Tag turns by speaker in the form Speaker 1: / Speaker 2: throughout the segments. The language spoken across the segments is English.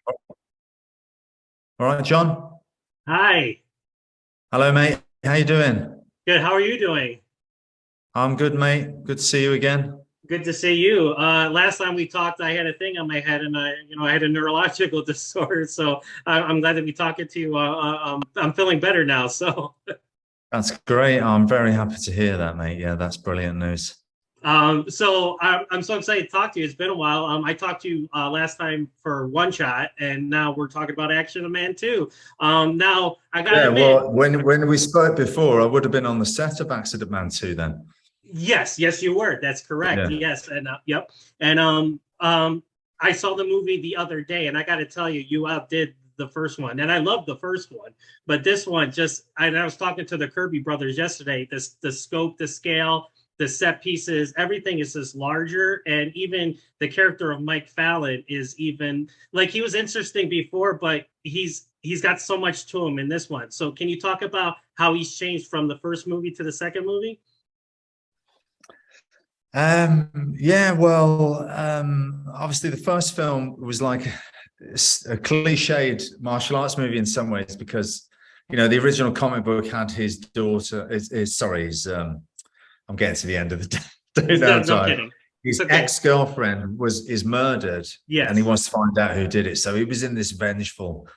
Speaker 1: All right, John.
Speaker 2: Hi.
Speaker 1: Hello, mate. How you doing?
Speaker 2: Good. How are you doing?
Speaker 1: I'm good, mate. Good to see you again.
Speaker 2: Good to see you. Last time we talked, I had a thing on my head, and I had a neurological disorder. So I'm glad to be talking to you. I'm feeling better now. So,
Speaker 1: That's great. I'm very happy to hear that, mate. Yeah, that's brilliant news.
Speaker 2: I'm so excited to talk to you. It's been a while. I talked to you last time for One Shot, and now we're talking about Action Man 2. Now I gotta
Speaker 1: Yeah,
Speaker 2: admit,
Speaker 1: well, when we spoke before, I would have been on the set of Accident Man 2 then.
Speaker 2: yes, you were. That's correct.
Speaker 1: Yeah.
Speaker 2: Yes, and yep. And I saw the movie the other day, and I got to tell you, you outdid the first one, and I love the first one, but this one just. I was talking to the Kirby brothers yesterday. The scope, the scale, the set pieces, everything is just larger, and even the character of Mike Fallon is even like he was interesting before, but he's got so much to him in this one. So, can you talk about how he's changed from the first movie to the second movie?
Speaker 1: Yeah, well, obviously the first film was like a cliched martial arts movie in some ways because, the original comic book had his daughter, I'm getting to the end of the day now,
Speaker 2: No
Speaker 1: time.
Speaker 2: kidding. It's
Speaker 1: His
Speaker 2: okay.
Speaker 1: ex-girlfriend is murdered and he
Speaker 2: Yes.
Speaker 1: wants to find out who did it. So he was in this vengeful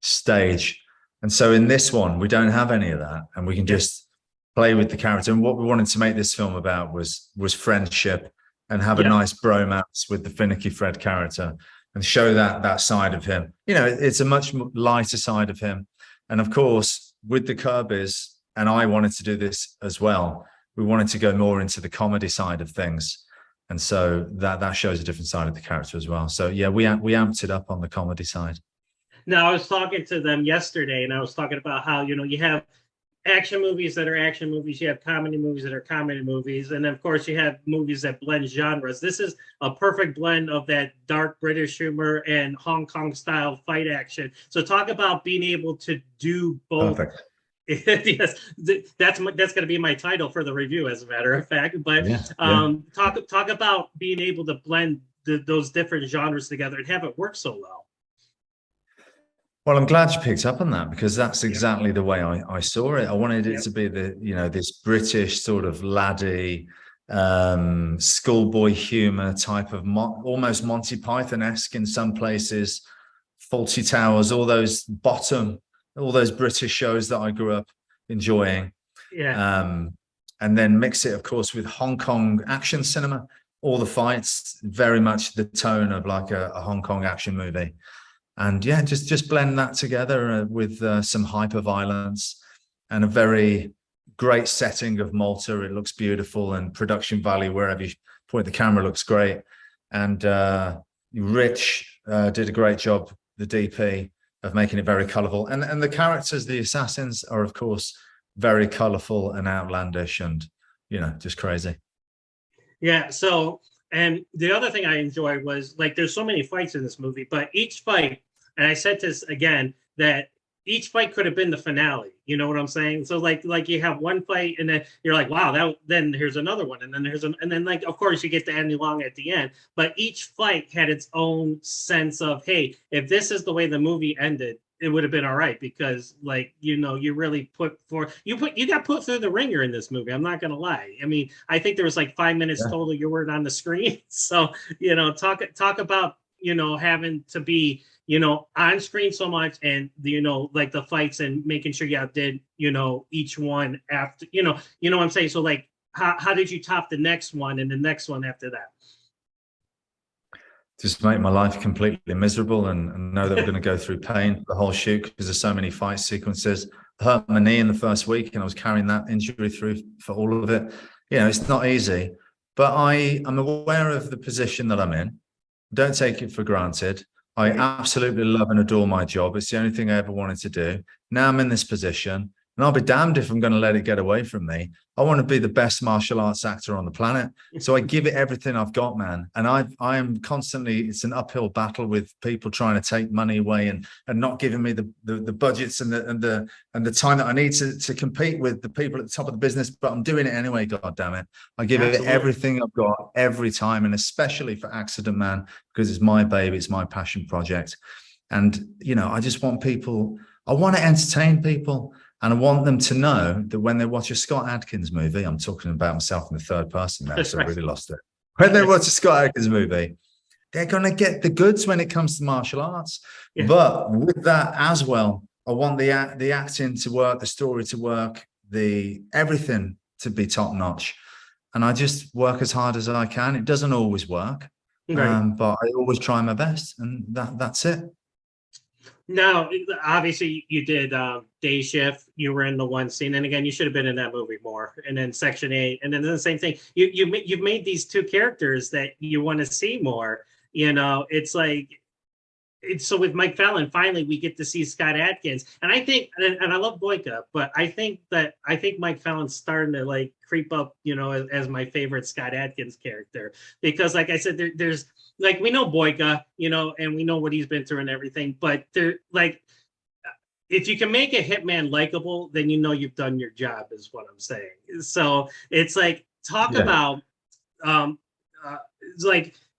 Speaker 1: stage. And so in this one, we don't have any of that, and we can
Speaker 2: Yeah.
Speaker 1: just play with the character. And what we wanted to make this film about was friendship and have a
Speaker 2: Yeah.
Speaker 1: nice bromance with the finicky Fred character and show that side of him. It's a much lighter side of him. And of course, with the Kirby's, and I wanted to do this as well, we wanted to go more into the comedy side of things. And so that shows a different side of the character as well. So yeah, we amped it up on the comedy side.
Speaker 2: Now I was talking to them yesterday, and I was talking about how you have action movies that are action movies, you have comedy movies that are comedy movies, and of course you have movies that blend genres. This is a perfect blend of that dark British humor and Hong Kong style fight action. So talk about being able to do both.
Speaker 1: Perfect.
Speaker 2: Yes, that's going to be my title for the review, as a matter of fact. But
Speaker 1: Yeah, yeah.
Speaker 2: talk about being able to blend those different genres together and have it work so well.
Speaker 1: Well, I'm glad you picked up on that because that's
Speaker 2: Yeah,
Speaker 1: exactly the way I saw it. I wanted it
Speaker 2: yeah,
Speaker 1: to be this British sort of laddie, schoolboy humor type of almost Monty Python-esque in some places, Faulty Towers, all those British shows that I grew up enjoying.
Speaker 2: yeah.
Speaker 1: Um, and then mix it, of course, with Hong Kong action cinema. All the fights, very much the tone of like a Hong Kong action movie. And yeah, just blend that together with some hyper violence and a very great setting of Malta. It looks beautiful, and production value wherever you point the camera looks great. And Rich did a great job, the DP, of making it very colorful. And the characters, the assassins, are of course very colorful and outlandish, and just crazy.
Speaker 2: Yeah. So, and the other thing I enjoyed was like there's so many fights in this movie, but each fight, and I said this again, that each fight could have been the finale. You know what I'm saying? So like you have one fight, and then you're like, wow, that then here's another one, and then and then like of course you get to Andy Long at the end, but each fight had its own sense of, hey, if this is the way the movie ended, it would have been all right because like you really you got put through the ringer in this movie. I'm not gonna lie. I mean, I think there was like 5 minutes
Speaker 1: Yeah.
Speaker 2: total you weren't on the screen. So talk about having to be on screen so much, and like the fights and making sure you outdid each one after what I'm saying. So like how did you top the next one and the next one after
Speaker 1: Just make my life completely miserable and know that we're going to go through pain the whole shoot because there's so many fight sequences. I hurt my knee in the first week and I was carrying that injury through for all of it. It's not easy, but I am aware of the position that I'm in. Don't take it for granted. I
Speaker 2: that?
Speaker 1: absolutely love and adore my job. It's the only thing I ever wanted to do. Now I'm in this position, and I'll be damned if I'm going to let it get away from me. I want to be the best martial arts actor on the planet. So I give it everything I've got, man. And I am constantly, it's an uphill battle with people trying to take money away and not giving me the budgets and the time that I need to compete with the people at the top of the business. But I'm doing it anyway, God damn it. I give it
Speaker 2: Absolutely.
Speaker 1: everything I've got every time, and especially for Accident Man, because it's my baby, it's my passion project. And, you know, I just want people, I want to entertain people, and I want them to know that when they watch a Scott Adkins movie, I'm talking about myself in the third person now, so I really lost it. When they watch a Scott Adkins movie, they're going to get the goods when it comes to martial arts. Yeah. But with that as well, I want the acting to work, the story to work, everything to be top notch. And I just work as hard as I can. It doesn't always work, right. But I always try my best, and that's it.
Speaker 2: Now, obviously, you did Day Shift. You were in the one scene, and again, you should have been in that movie more. And then Section 8, and then the same thing. You've made these two characters that you want to see more. You know, it's like, so with Mike Fallon, finally we get to see Scott Adkins, and I think, and I love Boyka, but I think Mike Fallon's starting to like creep up, you know, as my favorite Scott Adkins character, because like I said, there's like, we know Boyka, you know, and we know what he's been through and everything, but there, like, if you can make a hitman likable, then you know you've done your job, is what I'm saying. So it's like, talk about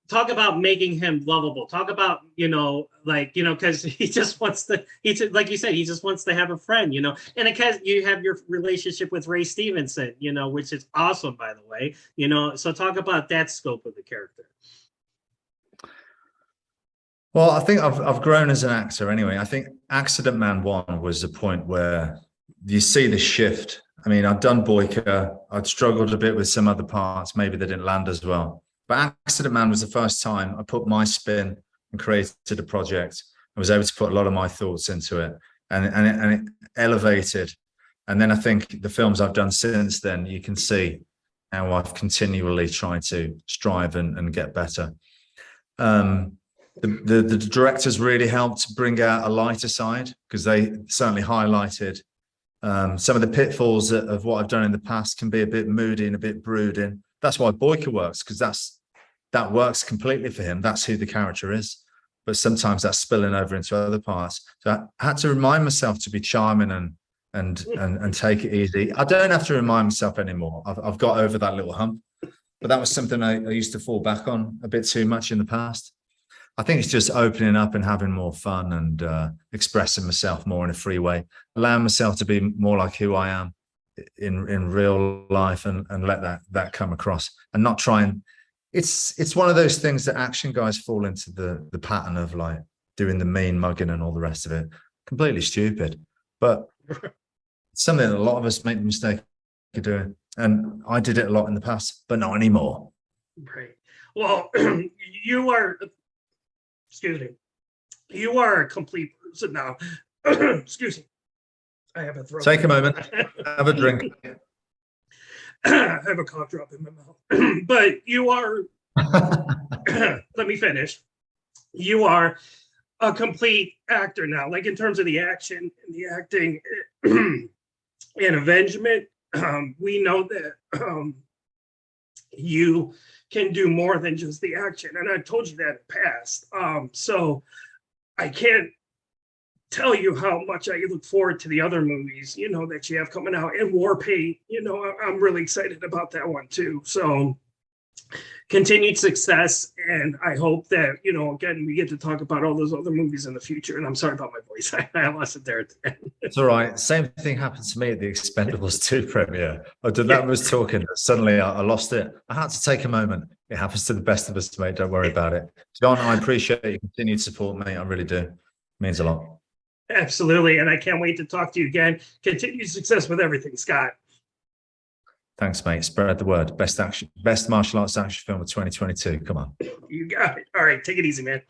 Speaker 2: talk about making him lovable. Talk about, you know, like, you know, because he just wants to, like you said, he just wants to have a friend, you know. And because you have your relationship with Ray Stevenson, you know, which is awesome, by the way, you know. So talk about that scope of the character.
Speaker 1: Well, I think I've grown as an actor anyway. I think Accident Man 1 was the point where you see the shift. I mean, I'd done Boyka. I'd struggled a bit with some other parts. Maybe they didn't land as well. But Accident Man was the first time I put my spin and created a project. I was able to put a lot of my thoughts into it, and it elevated. And then I think the films I've done since then, you can see how I've continually tried to strive and get better. The directors really helped bring out a lighter side, because they certainly highlighted some of the pitfalls of what I've done in the past can be a bit moody and a bit brooding. That's why Boyka works, because that works completely for him. That's who the character is. But sometimes that's spilling over into other parts. So I had to remind myself to be charming and take it easy. I don't have to remind myself anymore. I've got over that little hump. But that was something I used to fall back on a bit too much in the past. I think it's just opening up and having more fun and expressing myself more in a free way, allowing myself to be more like who I am in real life, and let that come across, and not try and. It's one of those things that action guys fall into the pattern of, like doing the mean mugging and all the rest of it. Completely stupid, but it's something that a lot of us make the mistake of doing. And I did it a lot in the past, but not anymore.
Speaker 2: Right. Well, you are, excuse me, you are a complete person now. Excuse me. I have a throat.
Speaker 1: Take a moment. Have a drink.
Speaker 2: I have a cough drop in my mouth. But you are, let me finish. You are a complete actor now, like in terms of the action and the acting and Avengement. We know that you can do more than just the action. And I told you that in the past. So I can't tell you how much I look forward to the other movies, you know, that you have coming out. And War Paint, you know, I'm really excited about that one too. So continued success. And I hope that, you know, again, we get to talk about all those other movies in the future. And I'm sorry about my voice. I lost it there at the end.
Speaker 1: It's all right. Same thing happened to me at the Expendables 2 premiere. That was talking. Suddenly I lost it. I had to take a moment. It happens to the best of us, mate. Don't worry about it. John, I appreciate your continued support, mate. I really do. It means a lot.
Speaker 2: Absolutely. And I can't wait to talk to you again. Continued success with everything, Scott.
Speaker 1: Thanks, mate. Spread the word. Best martial arts action film of 2022. Come on.
Speaker 2: You got it. All right. Take it easy, man.